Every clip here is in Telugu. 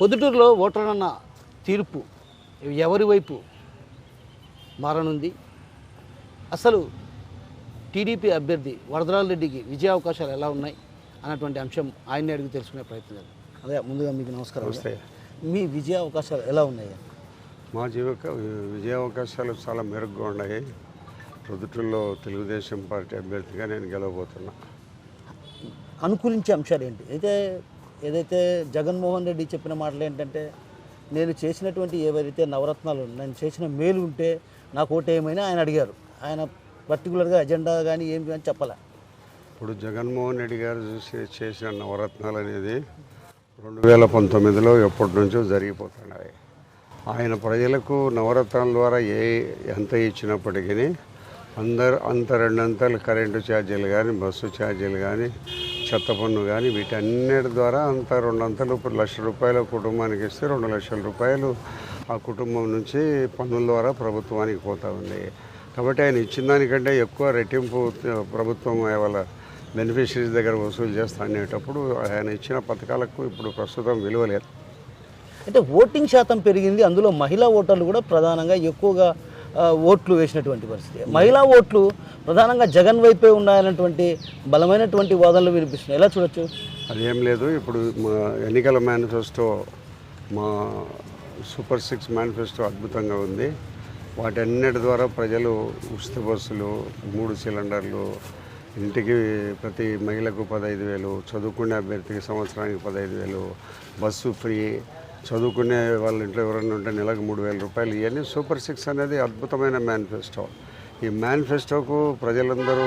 పొద్దుటూరులో ఓటర్లన్న తీర్పు ఎవరి వైపు మారనుంది? అసలు టీడీపీ అభ్యర్థి వరదరాజ రెడ్డికి విజయ అవకాశాలు ఎలా ఉన్నాయి అన్నటువంటి అంశం ఆయన్ని అడిగి తెలుసుకునే ప్రయత్నం చేద్దాం. అదే ముందుగా మీకు నమస్కారం. మీ విజయ అవకాశాలు ఎలా ఉన్నాయి? మా విజయ అవకాశాలు చాలా మెరుగ్గా ఉన్నాయి. పొద్దుటూరులో తెలుగుదేశం పార్టీ అభ్యర్థిగా నేను గెలవబోతున్నా. అనుకూలించే అంశాలు ఏంటి? ఏదైతే జగన్మోహన్ రెడ్డి చెప్పిన మాటలు ఏంటంటే, నేను చేసినటువంటి ఏవైతే నవరత్నాలు నేను చేసిన మేలు ఉంటే నాకు ఓటు ఏమైనా ఆయన అడిగారు. ఆయన పర్టికులర్గా ఎజెండా కానీ ఏం కానీ చెప్పాల. ఇప్పుడు జగన్మోహన్ రెడ్డి గారు చేసిన నవరత్నాలు అనేది 2019లో ఎప్పటి నుంచో జరిగిపోతున్నాయి. ఆయన ప్రజలకు నవరత్నాల ద్వారా ఎంత ఇచ్చినప్పటికీ అంత రెండంతలు కరెంటు ఛార్జీలు కానీ, బస్సు ఛార్జీలు కానీ, చెత్త పన్ను కానీ వీటన్నిటి ద్వారా అంత రెండంతలు. ఇప్పుడు ₹1,00,000 కుటుంబానికి ఇస్తే ₹2,00,000 ఆ కుటుంబం నుంచి పన్నుల ద్వారా ప్రభుత్వానికి పోతూ ఉంది. కాబట్టి ఆయన ఇచ్చిన దానికంటే ఎక్కువ రెట్టింపు ప్రభుత్వం వాళ్ళ బెనిఫిషరీస్ దగ్గర వసూలు చేస్తా అనేటప్పుడు ఆయన ఇచ్చిన పథకాలకు ఇప్పుడు ప్రస్తుతం విలువ లేదు. అంటే ఓటింగ్ శాతం పెరిగింది, అందులో మహిళా ఓటర్లు కూడా ప్రధానంగా ఎక్కువగా ఓట్లు వేసినటువంటి పరిస్థితి. మహిళా ఓట్లు ప్రధానంగా జగన్ వైపే ఉన్నాయన్నటువంటి బలమైనటువంటి వాదనలు వినిపిస్తున్నాయి. ఎలా చూడొచ్చు? అదేం లేదు. ఇప్పుడు మా ఎన్నికల మేనిఫెస్టో, మా సూపర్ 6 మేనిఫెస్టో అద్భుతంగా ఉంది. వాటన్నిటి ద్వారా ప్రజలు ఉచిత బస్సులు, 3 సిలిండర్లు, ఇంటికి ప్రతి మహిళకు 15,000, చదువుకునే అభ్యర్థికి సంవత్సరానికి 15,000, బస్సు ఫ్రీ, చదువుకునే వాళ్ళ ఇంట్లో ఎవరైనా ఉంటే నెలకు ₹3,000. ఇవన్నీ సూపర్ 6 అనేది అద్భుతమైన మేనిఫెస్టో. ఈ మేనిఫెస్టోకు ప్రజలందరూ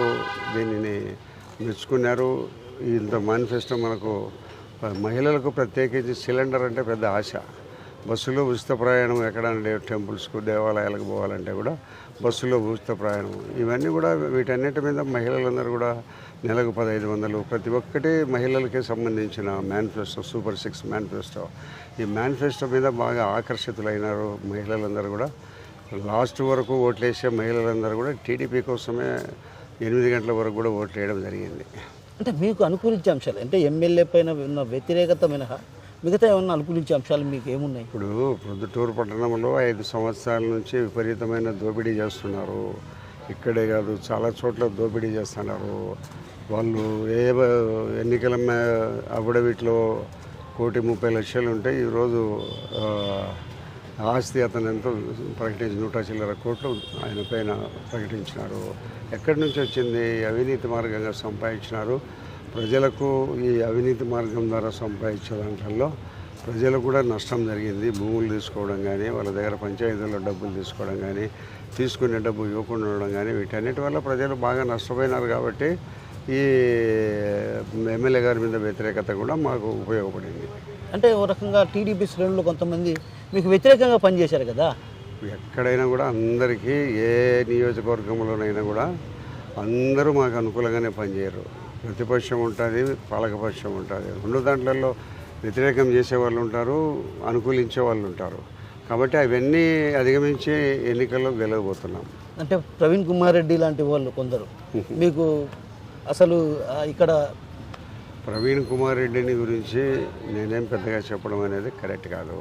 దీనిని మెచ్చుకున్నారు. ఇంత మేనిఫెస్టో మనకు మహిళలకు ప్రత్యేకించి సిలిండర్ అంటే పెద్ద ఆశ. బస్సులో ఉచిత ప్రయాణం, ఎక్కడైనా టెంపుల్స్కు దేవాలయాలకు పోవాలంటే కూడా బస్సులో ఉచిత ప్రయాణం, ఇవన్నీ కూడా వీటన్నిటి మీద మహిళలందరూ కూడా నెలకు 1,500, ప్రతి ఒక్కటి మహిళలకి సంబంధించిన మేనిఫెస్టో, సూపర్ 6 మేనిఫెస్టో. ఈ మేనిఫెస్టో మీద బాగా ఆకర్షితులైనారు మహిళలందరూ కూడా. లాస్ట్ వరకు ఓట్లేసే మహిళలందరూ కూడా టీడీపీ కోసమే 8 గంటల వరకు కూడా ఓట్లు వేయడం జరిగింది. అంటే మీకు అనుకూలించే అంశాలు అంటే ఎమ్మెల్యే పైన ఉన్న వ్యతిరేకత మినహా మిగతా ఏమన్నా అనుకూలించే అంశాలు మీకు ఏమున్నాయి? ఇప్పుడు ప్రొద్దుటూరు పట్టణంలో 5 సంవత్సరాల నుంచి విపరీతమైన దోపిడీ చేస్తున్నారు. ఇక్కడే కాదు, చాలా చోట్ల దోపిడీ చేస్తున్నారు. వాళ్ళు ఎన్నికల అఫిడవిట్లో 1,30,00,000 ఉంటే ఈరోజు ఆస్తి అతను ఎంతో ప్రకటించి 100 చిల్లర కోట్లు ఆయన పైన ప్రకటించినారు. ఎక్కడి నుంచి వచ్చింది? అవినీతి మార్గంగా సంపాదించినారు. ప్రజలకు ఈ అవినీతి మార్గం ద్వారా సంపాదించే దాంట్లో ప్రజలకు కూడా నష్టం జరిగింది. భూములు తీసుకోవడం కానీ, వాళ్ళ దగ్గర పంచాయతీల్లో డబ్బులు తీసుకోవడం కానీ, తీసుకునే డబ్బు ఇవ్వకుండా ఉండడం కానీ, వీటన్నిటి వల్ల ప్రజలు బాగా నష్టపోయినారు. కాబట్టి ఈ ఎమ్మెల్యే గారి మీద వ్యతిరేకత కూడా మాకు ఉపయోగపడింది. అంటే ఓ రకంగా టీడీపీ శ్రేణులు కొంతమంది మీకు వ్యతిరేకంగా పనిచేశారు కదా? ఎక్కడైనా కూడా అందరికీ, ఏ నియోజకవర్గంలోనైనా కూడా అందరూ మాకు అనుకూలంగానే పనిచేయరు. ప్రతిపక్షం ఉంటుంది, పాలకపక్షం ఉంటుంది. 2 దాంట్లలో వ్యతిరేకం చేసే వాళ్ళు ఉంటారు, అనుకూలించే వాళ్ళు ఉంటారు. కాబట్టి అవన్నీ అధిగమించి ఎన్నికల్లో గెలవబోతున్నాం. అంటే ప్రవీణ్ కుమార్ రెడ్డి లాంటి వాళ్ళు కొందరు మీకు అసలు ఇక్కడ ప్రవీణ్ కుమార్ రెడ్డిని గురించి నేనేం పెద్దగా చెప్పడం అనేది కరెక్ట్ కాదు.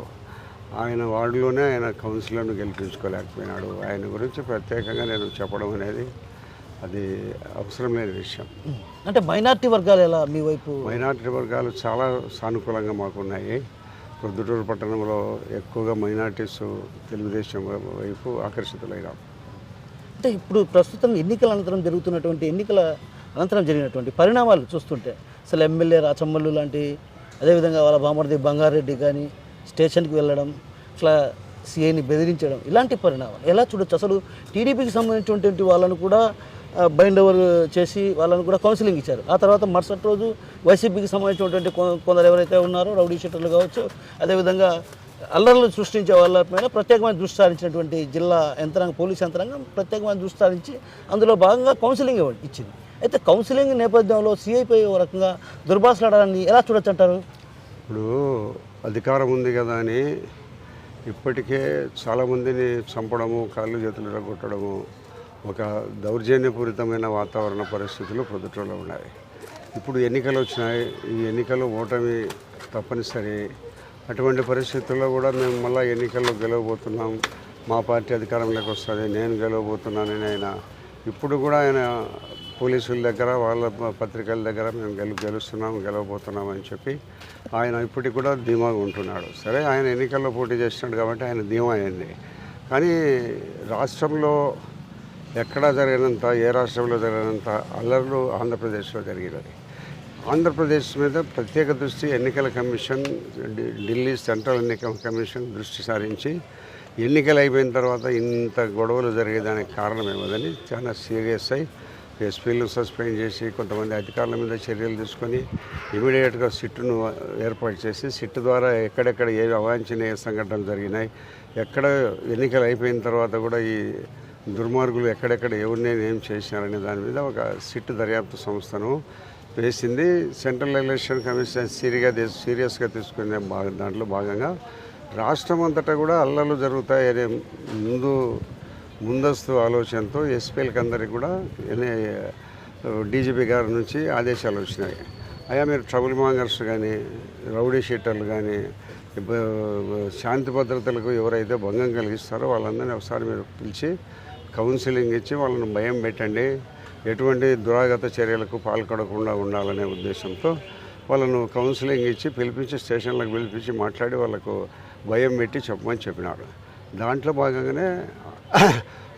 ఆయన వార్డులోనే ఆయన కౌన్సిలర్ను గెలిపించుకోలేకపోయినాడు. ఆయన గురించి ప్రత్యేకంగా నేను చెప్పడం అనేది అది అవసరం లేని విషయం. అంటే మైనార్టీ వర్గాలు ఎలా మీ వైపు? మైనార్టీ వర్గాలు చాలా సానుకూలంగా మాకున్నాయి. ప్రొద్దుటూరు పట్టణంలో ఎక్కువగా మైనార్టీస్ తెలుగుదేశం వైపు ఆకర్షితులైనాం. అంటే ఇప్పుడు ప్రస్తుతం ఎన్నికల అనంతరం జరిగినటువంటి పరిణామాలు చూస్తుంటే అసలు ఎమ్మెల్యే రాచమ్మల్లు లాంటి, అదేవిధంగా వాళ్ళ బామర్ది బంగారెడ్డి కానీ స్టేషన్కి వెళ్ళడం, ఇట్లా సీఐని బెదిరించడం, ఇలాంటి పరిణామాలు ఎలా చూడొచ్చు? అసలు టీడీపీకి సంబంధించినటువంటి వాళ్ళను కూడా బైండ్ ఓవర్ చేసి వాళ్ళను కూడా కౌన్సిలింగ్ ఇచ్చారు. ఆ తర్వాత మరుసటి రోజు వైసీపీకి సంబంధించినటువంటి కొందరు ఎవరైతే ఉన్నారో రౌడీ షీటర్లు కావచ్చు, అదేవిధంగా అల్లర్లు సృష్టించే వాళ్ళపైన ప్రత్యేకమైన దృష్టి సారించినటువంటి జిల్లా యంత్రాంగం, పోలీస్ యంత్రాంగం ప్రత్యేకమైన దృష్టి సారించి అందులో భాగంగా కౌన్సిలింగ్ ఇచ్చింది. అయితే కౌన్సిలింగ్ నేపథ్యంలో సీఐపై ఓ రకంగా దుర్భాషలాడాలని ఎలా చూడొచ్చు అంటారు? ఇప్పుడు అధికారం ఉంది కదా అని ఇప్పటికే చాలామందిని చంపడము, కాళ్ళు చేతులు రగొట్టడము, ఒక దౌర్జన్యపూరితమైన వాతావరణ పరిస్థితులు ప్రొద్దుటూరులో ఉన్నాయి. ఇప్పుడు ఎన్నికలు వచ్చినాయి. ఈ ఎన్నికలు ఓటమి తప్పనిసరి. అటువంటి పరిస్థితుల్లో కూడా మేము మళ్ళీ ఎన్నికల్లో గెలవబోతున్నాం, మా పార్టీ అధికారంలోకి వస్తుంది, నేను గెలవబోతున్నానని ఆయన ఇప్పుడు కూడా ఆయన పోలీసుల దగ్గర వాళ్ళ పత్రికల దగ్గర మేము గెలవబోతున్నాం అని చెప్పి ఆయన ఇప్పటికి కూడా ధీమాగా ఉంటున్నాడు. సరే, ఆయన ఎన్నికల్లో పోటీ చేస్తున్నాడు కాబట్టి ఆయన ధీమా అయింది. కానీ రాష్ట్రంలో ఎక్కడా జరిగినంత, ఏ రాష్ట్రంలో జరిగినంత అల్లర్లు ఆంధ్రప్రదేశ్లో జరిగినది. ఆంధ్రప్రదేశ్ మీద ప్రత్యేక దృష్టి ఎన్నికల కమిషన్, ఢిల్లీ సెంట్రల్ ఎన్నికల కమిషన్ దృష్టి సారించి ఎన్నికలు అయిపోయిన తర్వాత ఇంత గొడవలు జరిగేదానికి కారణం ఏమదని చాలా సీరియస్ అయి ఎస్పీలను సస్పెండ్ చేసి కొంతమంది అధికారుల మీద చర్యలు తీసుకొని ఇమీడియట్గా సిట్టును ఏర్పాటు చేసి సిట్టు ద్వారా ఎక్కడెక్కడ ఏ అవాంఛనీయ సంఘటనలు జరిగినాయి, ఎక్కడ ఎన్నికలు అయిపోయిన తర్వాత కూడా ఈ దుర్మార్గులు ఎక్కడెక్కడ ఎవరిని ఏం చేసినారనే దాని మీద ఒక సిట్టు దర్యాప్తు సంస్థను వేసింది. సెంట్రల్ ఎలక్షన్ కమిషన్ సీరియస్గా తీసుకునే దాంట్లో భాగంగా రాష్ట్రం అంతటా కూడా అల్లర్లు జరుగుతాయనే ముందస్తు ఆలోచనతో ఎస్పీలకు అందరికీ కూడా డీజీపీ గారి నుంచి ఆదేశాలు వచ్చినాయి. అయ్యా, మీరు ట్రబుల్ మాంగర్స్ కానీ, రౌడీ షీటర్లు కానీ, శాంతి భద్రతలకు ఎవరైతే భంగం కలిగిస్తారో వాళ్ళందరినీ ఒకసారి మీరు పిలిచి కౌన్సిలింగ్ ఇచ్చి వాళ్ళని భయం పెట్టండి, ఎటువంటి దురాగత చర్యలకు పాల్పడకుండా ఉండాలనే ఉద్దేశంతో వాళ్ళను కౌన్సిలింగ్ ఇచ్చి పిలిపించి స్టేషన్లకు పిలిపించి మాట్లాడి వాళ్ళకు భయం పెట్టి చెప్పమని చెప్పినాడు. దాంట్లో భాగంగానే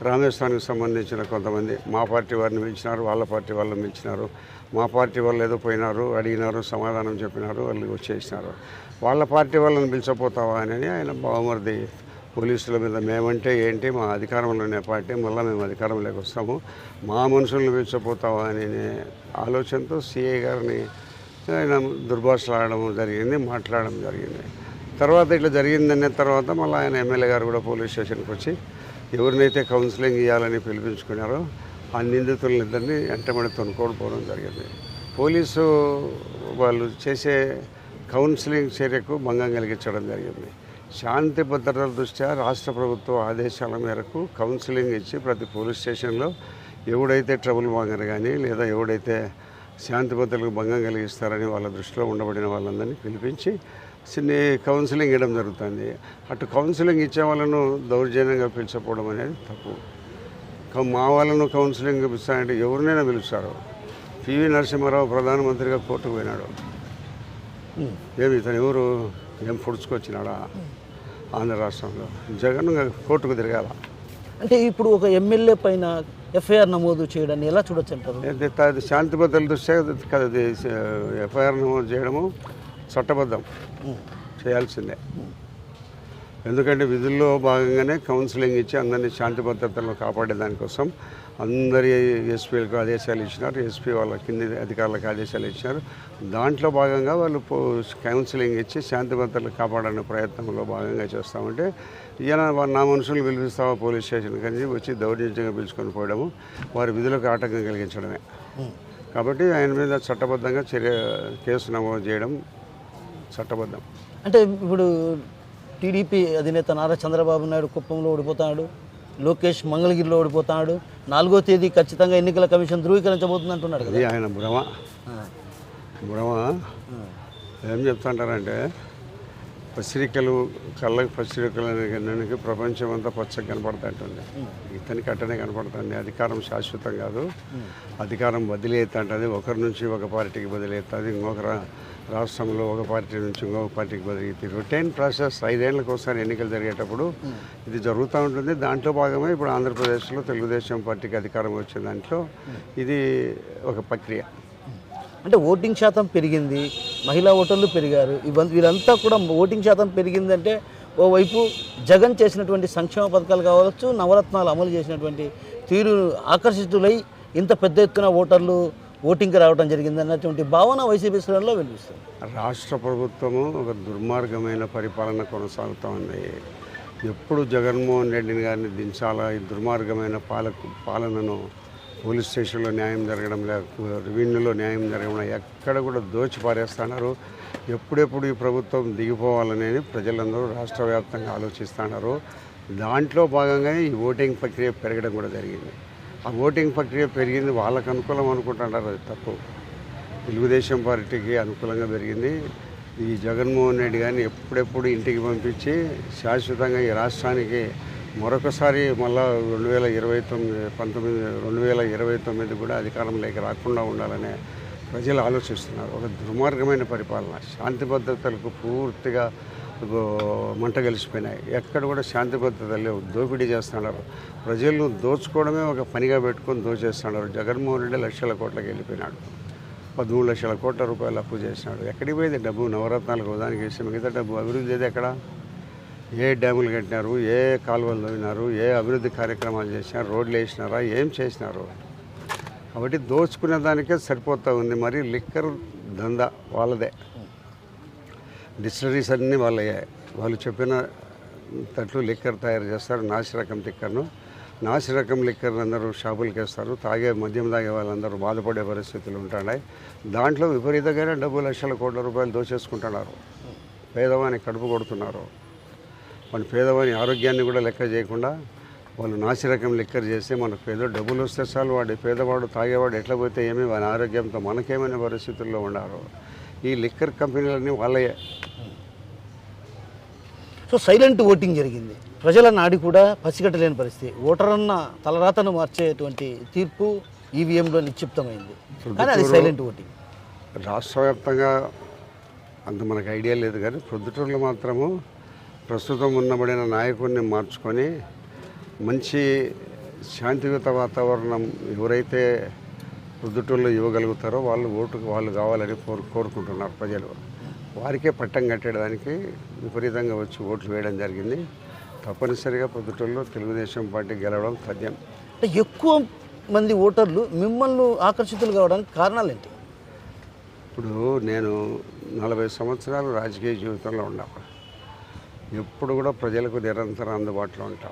రామేశ్వరానికి సంబంధించిన కొంతమంది మా పార్టీ వారిని పిలిచినారు, వాళ్ళ పార్టీ వాళ్ళని పిలిచినారు. మా పార్టీ వాళ్ళు ఏదో పోయినారు, అడిగినారు, సమాధానం చెప్పినారు, వాళ్ళు వచ్చేసినారు. వాళ్ళ పార్టీ వాళ్ళని పిలిచపోతావా అని ఆయన బావమరిది పోలీసుల మీద మేమంటే ఏంటి, మా అధికారంలోనే పార్టీ, మళ్ళీ మేము అధికారంలోకి వస్తాము, మా మనుషులను పిలిచపోతావా అనే ఆలోచనతో సిఐ గారిని ఆయన దుర్భాషలాడడం జరిగింది, మాట్లాడడం జరిగింది. తర్వాత ఇట్లా జరిగిందనే తర్వాత మళ్ళీ ఆయన ఎమ్మెల్యే గారు కూడా పోలీస్ స్టేషన్కి వచ్చి ఎవరినైతే కౌన్సిలింగ్ ఇవ్వాలని పిలిపించుకున్నారో ఆ నిందితులనిద్దరినీ వెంటబడి తొనుకోకపోవడం జరిగింది. పోలీసు వాళ్ళు చేసే కౌన్సిలింగ్ చర్యకు భంగం కలిగించడం జరిగింది. శాంతి భద్రతల దృష్ట్యా రాష్ట్ర ప్రభుత్వ ఆదేశాల మేరకు కౌన్సిలింగ్ ఇచ్చి ప్రతి పోలీస్ స్టేషన్లో ఎవడైతే ట్రబుల్ మాంగర్ కానీ లేదా ఎవడైతే శాంతి భద్రతలకు భంగం కలిగిస్తారని వాళ్ళ దృష్టిలో ఉండబడిన వాళ్ళందరినీ పిలిపించి కౌన్సిలింగ్ ఇవ్వడం జరుగుతుంది. అటు కౌన్సిలింగ్ ఇచ్చే వాళ్ళను దౌర్జన్యంగా పిలిచకపోవడం అనేది తప్పు. మా వాళ్ళను కౌన్సిలింగ్ ఇస్తానంటే ఎవరినైనా పిలుస్తారు. పివి నరసింహారావు ప్రధానమంత్రిగా కోర్టుకు పోయినాడు. ఏమి ఇతను ఎవరు ఏం పొడుచుకొచ్చినాడా ఆంధ్ర రాష్ట్రంలో? జగన్ కోర్టుకు తిరగాల. అంటే ఇప్పుడు ఒక ఎమ్మెల్యే పైన ఎఫ్ఐఆర్ నమోదు చేయడాన్ని ఎలా చూడొచ్చు అంటారు? శాంతి భద్రతల దృష్ట్యా ఎఫ్ఐఆర్ నమోదు చేయడము చట్టబద్ధం, చేయాల్సిందే. ఎందుకంటే విధుల్లో భాగంగానే కౌన్సిలింగ్ ఇచ్చి అందరినీ శాంతి భద్రతలను కాపాడే దానికోసం అందరి ఎస్పీలకు ఆదేశాలు ఇచ్చినారు, ఎస్పీ వాళ్ళ కింది అధికారులకు ఆదేశాలు ఇచ్చినారు. దాంట్లో భాగంగా వాళ్ళు కౌన్సిలింగ్ ఇచ్చి శాంతి భద్రతలు కాపాడనే ప్రయత్నంలో భాగంగా చేస్తామంటే ఈయన నా మనుషులు పిలిపిస్తావా పోలీస్ స్టేషన్ కానీ వచ్చి దౌర్జన్యంగా పిలుచుకొని పోవడము వారి విధులకు ఆటంకం కలిగించడమే. కాబట్టి ఆయన మీద చట్టబద్ధంగా కేసు నమోదు చేయడం చట్టబద్ధం. అంటే ఇప్పుడు టీడీపీ అధినేత నారా చంద్రబాబు నాయుడు కుప్పంలో ఓడిపోతున్నాడు, లోకేష్ మంగళగిరిలో ఓడిపోతున్నాడు, 4వ తేదీ ఖచ్చితంగా ఎన్నికల కమిషన్ ధృవీకరించబోతుంది అంటున్నాడు కదా. ఆయన భ్రమ ఏం చెప్తుంటారంటే పసిరికలు కళ్ళకి పసిరికలు అనేకి ప్రపంచం అంతా పచ్చగా కనపడుతుంటుంది, ఇతనికి అట్టనే కనపడుతుంది. అధికారం శాశ్వతం కాదు, అధికారం బదిలీ అవుతుంటుంది. ఒకరి నుంచి ఒక పార్టీకి బదిలీ అవుతుంది, ఇంకొక రాష్ట్రంలో ఒక పార్టీ నుంచి ఇంకొక పార్టీకి బదిలీ అవుతుంది. రొటీన్ ప్రాసెస్ 5 ఏళ్ళకి ఒకసారి ఎన్నికలు జరిగేటప్పుడు ఇది జరుగుతూ ఉంటుంది. దాంట్లో భాగమే ఇప్పుడు ఆంధ్రప్రదేశ్లో తెలుగుదేశం పార్టీకి అధికారం వచ్చే దాంట్లో ఇది ఒక ప్రక్రియ. అంటే ఓటింగ్ శాతం పెరిగింది, మహిళా ఓటర్లు పెరిగారు, వీరంతా కూడా ఓటింగ్ శాతం పెరిగిందంటే ఓవైపు జగన్ చేసినటువంటి సంక్షేమ పథకాలు కావచ్చు, నవరత్నాలు అమలు చేసినటువంటి తీరు ఆకర్షితులై ఇంత పెద్ద ఎత్తున ఓటర్లు ఓటింగ్కి రావడం జరిగింది అన్నటువంటి భావన వైసీపీ శ్రేణుల్లో వినిపిస్తుంది. రాష్ట్ర ప్రభుత్వము ఒక దుర్మార్గమైన పరిపాలన కొనసాగుతూ ఉంది. ఎప్పుడు జగన్మోహన్ రెడ్డిని గారిని దించాలా, ఈ దుర్మార్గమైన పాలనను పోలీస్ స్టేషన్లో న్యాయం జరగడం లేక రెవెన్యూలో న్యాయం జరగడం ఎక్కడ కూడా దోచి పారేస్తున్నారు. ఎప్పుడెప్పుడు ఈ ప్రభుత్వం దిగిపోవాలనేది ప్రజలందరూ రాష్ట్ర వ్యాప్తంగా ఆలోచిస్తున్నారు. దాంట్లో భాగంగానే ఈ ఓటింగ్ ప్రక్రియ పెరగడం కూడా జరిగింది. ఆ ఓటింగ్ ప్రక్రియ పెరిగింది వాళ్ళకు అనుకూలం అనుకుంటున్నారు, అది తప్పు. తెలుగుదేశం పార్టీకి అనుకూలంగా పెరిగింది. ఈ జగన్మోహన్ రెడ్డి గారిని ఎప్పుడెప్పుడు ఇంటికి పంపించి శాశ్వతంగా ఈ రాష్ట్రానికి మరొకసారి మళ్ళా 2029 కూడా అధికారంలోకి రాకుండా ఉండాలనే ప్రజలు ఆలోచిస్తున్నారు. ఒక దుర్మార్గమైన పరిపాలన, శాంతి భద్రతలకు పూర్తిగా మంట కలిసిపోయినాయి. ఎక్కడ కూడా శాంతి భద్రతలు లేవు. దోపిడీ చేస్తున్నారు. ప్రజలను దోచుకోవడమే ఒక పనిగా పెట్టుకొని దోచేస్తున్నారు. జగన్మోహన్ రెడ్డి లక్షల కోట్లకి వెళ్ళిపోయినాడు. 13 లక్షల కోట్ల రూపాయలు అప్పు చేసినాడు. ఎక్కడికి పోయింది డబ్బు? నవరత్నాలకు దానికి వేసి మిగతా డబ్బు అభివృద్ధి ఏది ఎక్కడ? ఏ డ్యాములు కట్టినారు? ఏ కాలువలు తవ్వినారు? ఏ అభివృద్ధి కార్యక్రమాలు చేసినారు? రోడ్లు వేసినారా? ఏం చేసినారు? కాబట్టి దోచుకునే దానికే సరిపోతూ ఉంది. మరి లిక్కర్ దందా వాళ్ళదే, డిస్టిలరీస్ అన్నీ వాళ్ళయ్యే. వాళ్ళు చెప్పిన తట్లు లిక్కర్ తయారు చేస్తారు. నాసిరకం లిక్కర్ను, నాసిరకం లిక్కర్ అందరూ షాపులకి వేస్తారు. మద్యం తాగే వాళ్ళందరూ బాధపడే పరిస్థితులు ఉంటున్నాయి. దాంట్లో విపరీతంగానే లక్షల కోట్ల రూపాయలు దోచేసుకుంటున్నారు. పేదవాని కడుపు కొడుతున్నారు. మన పేదవాని ఆరోగ్యాన్ని కూడా లెక్క చేయకుండా వాళ్ళు నాసిరకం లిక్కర్ చేస్తే మనకు ఏదో డబ్బులు వస్తే చాలు, వాడి పేదవాడు తాగేవాడు ఎట్లా పోతే ఏమీ వాని ఆరోగ్యంతో మనకేమైనా పరిస్థితుల్లో ఉన్నారు. ఈ లిక్కర్ కంపెనీలన్నీ వాళ్ళయే. సో సైలెంట్ ఓటింగ్ జరిగింది. ప్రజల నాడి కూడా పసిగట్టలేని పరిస్థితి. ఓటరన్న తలరాతను మార్చేటువంటి తీర్పు ఈవీఎంలో నిక్షిప్తమైంది. కానీ అది సైలెంట్ ఓటింగ్. రాష్ట్ర వ్యాప్తంగా అంత మనకు ఐడియా లేదు, కానీ ప్రొద్దుటూరులో మాత్రము ప్రస్తుతం ఉన్నబడిన నాయకుడిని మార్చుకొని మంచి శాంతియుత వాతావరణం ఎవరైతే ప్రొద్దుటూరులో ఇవ్వగలుగుతారో వాళ్ళు కావాలని కోరుకుంటున్నారు ప్రజలు. వారికే పట్టం కట్టడానికి విపరీతంగా వచ్చి ఓట్లు వేయడం జరిగింది. తప్పనిసరిగా ప్రొద్దుటూరులో తెలుగుదేశం పార్టీ గెలవడం తథ్యం. అంటే ఎక్కువ మంది ఓటర్లు మిమ్మల్ని ఆకర్షితులు కావడానికి కారణాలు ఏంటి? ఇప్పుడు నేను 40 సంవత్సరాలు రాజకీయ జీవితంలో ఉన్నా. ఎప్పుడు కూడా ప్రజలకు నిరంతరం అందుబాటులో ఉంటా.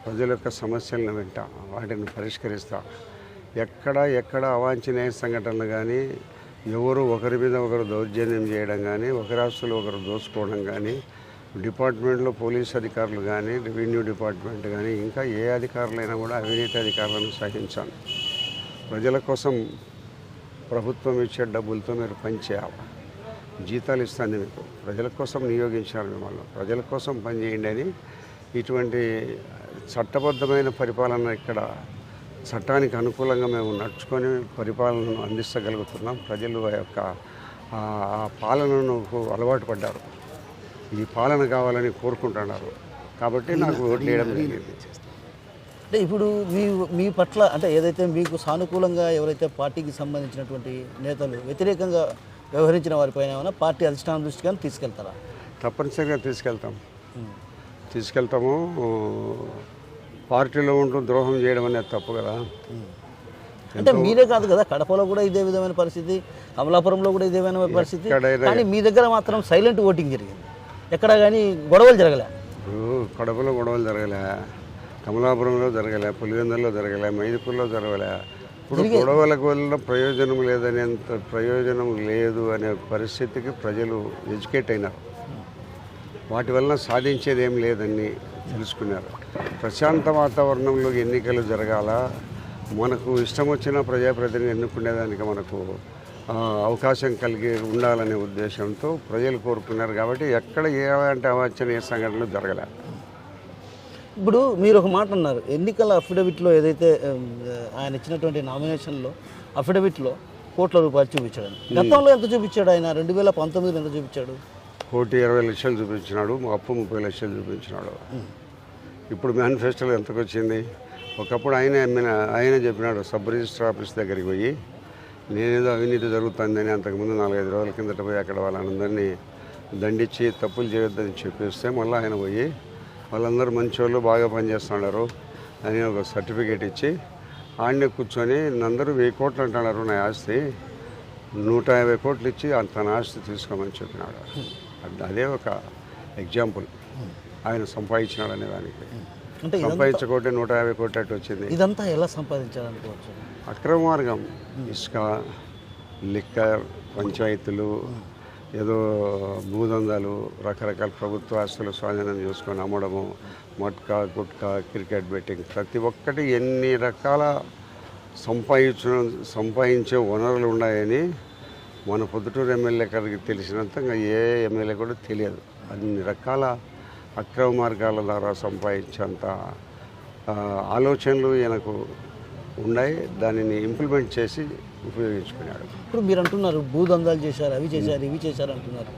ప్రజల యొక్క సమస్యలను వింటా, వాటిని పరిష్కరిస్తా. ఎక్కడ అవాంఛనీయ సంఘటనలు కానీ, ఎవరు ఒకరి మీద ఒకరు దౌర్జన్యం చేయడం కానీ, ఒకరి ఆస్తులు ఒకరు దోచుకోవడం కానీ, డిపార్ట్మెంట్లో పోలీస్ అధికారులు కానీ, రెవెన్యూ డిపార్ట్మెంట్ కానీ, ఇంకా ఏ అధికారులైనా కూడా అవినీతి అధికారులను సహించాను. ప్రజల కోసం ప్రభుత్వం ఇచ్చే డబ్బులతో మీరు పనిచేయాలి. జీతాలు ఇస్తుంది మీకు, ప్రజల కోసం నియోగించారు మిమ్మల్ని, ప్రజల కోసం పనిచేయండి అని. ఇటువంటి చట్టబద్ధమైన పరిపాలన ఇక్కడ చట్టానికి అనుకూలంగా మేము నడుచుకొని పరిపాలనను అందించగలుగుతున్నాం. ప్రజలు ఆ యొక్క పాలనను అలవాటు పడ్డారు. ఈ పాలన కావాలని కోరుకుంటున్నారు. కాబట్టి నాకు ఓట్లు వేయడం జరిగింది. అంటే ఇప్పుడు మీ పట్ల అంటే ఏదైతే మీకు సానుకూలంగా ఎవరైతే పార్టీకి సంబంధించినటువంటి నేతలు వ్యతిరేకంగా వ్యవహరించిన వారిపైన ఏమైనా పార్టీ అధిష్టానం దృష్టిగా తీసుకెళ్తారా? తప్పనిసరిగా తీసుకెళ్తాము. పార్టీలో ఉంటూ ద్రోహం చేయడం అనేది తప్పు కదా. అంటే మీరే కాదు కదా, కడపలో కూడా ఇదే విధమైన పరిస్థితి, అమలాపురంలో కూడా ఇదే విధమైన పరిస్థితి. కానీ మీ దగ్గర మాత్రం సైలెంట్ ఓటింగ్ జరిగింది. ఎక్కడ కానీ గొడవలు జరగలే. కడపలో గొడవలు జరగలే, కమలాపురంలో జరగలే, పులివెందుల్లో జరగలే, మైదుకూరులో జరగలే. ఇప్పుడు గొడవలకు వల్ల ప్రయోజనం లేదనేంత ప్రయోజనం లేదు అనే పరిస్థితికి ప్రజలు ఎడ్యుకేట్ అయినారు. వాటి వలన సాధించేది ఏం లేదని తెలుసుకున్నారు. ప్రశాంత వాతావరణంలో ఎన్నికలు జరగాల, మనకు ఇష్టం వచ్చిన ప్రజాప్రతినిధిని ఎన్నుకునేదానికి మనకు అవకాశం కలిగి ఉండాలనే ఉద్దేశంతో ప్రజలు కోరుకున్నారు. కాబట్టి ఎక్కడ ఏమంటే అవాంఛనీయ సంఘటనలు జరగలే. ఇప్పుడు మీరు ఒక మాట అన్నారు, ఎన్నికల అఫిడవిట్లో ఏదైతే ఆయన ఇచ్చినటువంటి నామినేషన్లో అఫిడవిట్లో కోట్ల రూపాయలు చూపించాడు. గతంలో ఎంత చూపించాడు ఆయన? 2019 ఎంత చూపించాడు? 1,20,00,000 చూపించినాడు. అప్పు 30 లక్షలు చూపించినాడు. ఇప్పుడు మేనిఫెస్టోలో ఎంతకు వచ్చింది? ఒకప్పుడు ఆయన చెప్పినాడు సబ్ రిజిస్టర్ ఆఫీస్ దగ్గరికి పోయి, నేనేదో అవినీతి జరుగుతుందని అంతకుముందు 4-5 రోజుల కిందట పోయి అక్కడ వాళ్ళందరినీ దండించి తప్పులు చేయొద్దని చెప్పేస్తే మళ్ళీ ఆయన పోయి వాళ్ళందరూ మంచోళ్ళు బాగా పనిచేస్తున్నారు అని ఒక సర్టిఫికేట్ ఇచ్చి ఆడనే కూర్చొని అందరూ 1000 కోట్లు అంటున్నారు నా ఆస్తి, 150 కోట్లు ఇచ్చి తన ఆస్తి తీసుకోమని చెప్పినాడు. అదే ఒక ఎగ్జాంపుల్ ఆయన సంపాదించినాడు అనే దానికి. అంటే సంపాదించకోటి 150 కోట్లు అట్టు వచ్చింది. ఇదంతా ఎలా సంపాదించాలనుకోవచ్చు? అక్రమ మార్గం, ఇసుక, లిక్కర్, పంచాయతీలు, ఏదో భూదందాలు, రకరకాల ప్రభుత్వ ఆస్తులు స్వాధీనం చేసుకొని అమ్మడము, మట్కా, గుట్కా, క్రికెట్ బెట్టింగ్, ప్రతి ఒక్కటి ఎన్ని రకాల సంపాదించే వనరులు ఉన్నాయని మన పొద్దుటూరు ఎమ్మెల్యే గారికి తెలిసినంత ఇంకా ఏ ఎమ్మెల్యే కూడా తెలియదు. అన్ని రకాల అక్రమ మార్గాల ద్వారా సంపాదించేంత ఆలోచనలు ఈయనకు ఉన్నాయి. దానిని ఇంప్లిమెంట్ చేసి ఉపయోగించుకున్నాడు. ఇప్పుడు మీరు అంటున్నారు భూదందాలు చేశారు, అవి చేశారు, ఇవి చేశారు అంటున్నారు.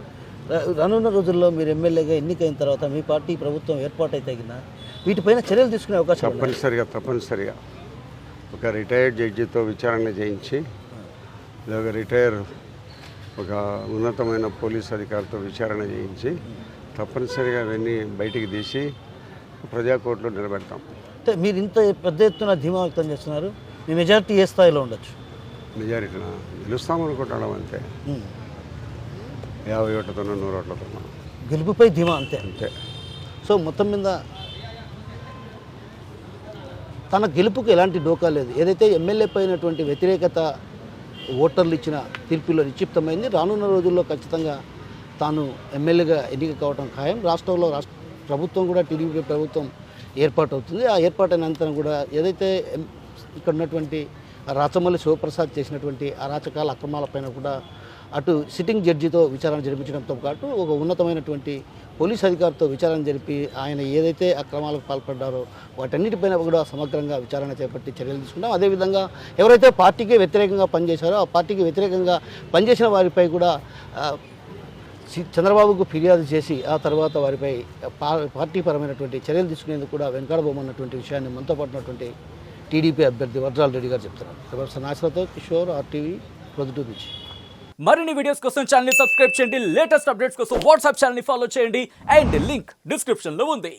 రానున్న రోజుల్లో మీరు ఎమ్మెల్యేగా ఎన్నికైన తర్వాత మీ పార్టీ ప్రభుత్వం ఏర్పాటై తగిన వీటిపైన చర్యలు తీసుకునే అవకాశం ఉందా? తప్పనిసరిగా ఒక రిటైర్డ్ జడ్జితో విచారణ చేయించి, లేదా ఒక ఉన్నతమైన పోలీస్ అధికారితో విచారణ చేయించి తప్పనిసరిగా అవన్నీ బయటికి తీసి ప్రజాకోర్టులో నిలబెడతాం. అంటే మీరు ఇంత పెద్ద ఎత్తున ధీమా వ్యక్తం చేస్తున్నారు, మీ మెజారిటీ ఏ స్థాయిలో ఉండొచ్చు? మెజారిటీన గెలుస్తామనుకుంటున్నాం అంతే. 50 ఓట్లతోనో 100 ఓట్లతోనో గెలుపుపై ధీమా అంతే. సో మొత్తం మీద తన గెలుపుకు ఎలాంటి డోకా లేదు. ఏదైతే ఎమ్మెల్యే పైనటువంటి వ్యతిరేకత ఓటర్లు ఇచ్చిన తీర్పులో నిక్షిప్తమైంది. రానున్న రోజుల్లో ఖచ్చితంగా తాను ఎమ్మెల్యేగా ఎన్నిక కావడం ఖాయం. రాష్ట్రంలో ప్రభుత్వం కూడా టీడీపీ ప్రభుత్వం ఏర్పాటు అవుతుంది. ఆ ఏర్పాటైన అనంతరం కూడా ఏదైతే ఇక్కడ ఉన్నటువంటి రాచమల్లి శివప్రసాద్ చేసినటువంటి అరాచకాల అక్రమాలపైన కూడా అటు సిట్టింగ్ జడ్జితో విచారణ జరిపించడంతో పాటు ఒక ఉన్నతమైనటువంటి పోలీస్ అధికారితో విచారణ జరిపి ఆయన ఏదైతే అక్రమాలకు పాల్పడ్డారో వాటన్నిటిపైన కూడా సమగ్రంగా విచారణ చేపట్టి చర్యలు తీసుకుంటాం. అదేవిధంగా ఎవరైతే పార్టీకి వ్యతిరేకంగా పనిచేశారో ఆ పార్టీకి వ్యతిరేకంగా పనిచేసిన వారిపై కూడా చంద్రబాబుకు ఫిర్యాదు చేసి ఆ తర్వాత వారిపై పార్టీ పరమైనటువంటి చర్యలు తీసుకునేందుకు కూడా వెనకాడబోమన్నటువంటి విషయాన్ని మనతో పడినటువంటి టీడీపీ అభ్యర్థి వడ్రాల రెడ్డి గారు చెప్తున్నారు. నాశరతో కిషోర్, RTV, ప్రొద్దుటూరు నుంచి. మరిన్ని వీడియోస్ కోసం ఛానల్ ని సబ్స్క్రైబ్ చేయండి. లేటెస్ట్ అప్డేట్స్ కోసం వాట్సాప్ ఛానల్ ని ఫాలో చేయండి. అండ్ లింక్ డిస్క్రిప్షన్ లో ఉంది.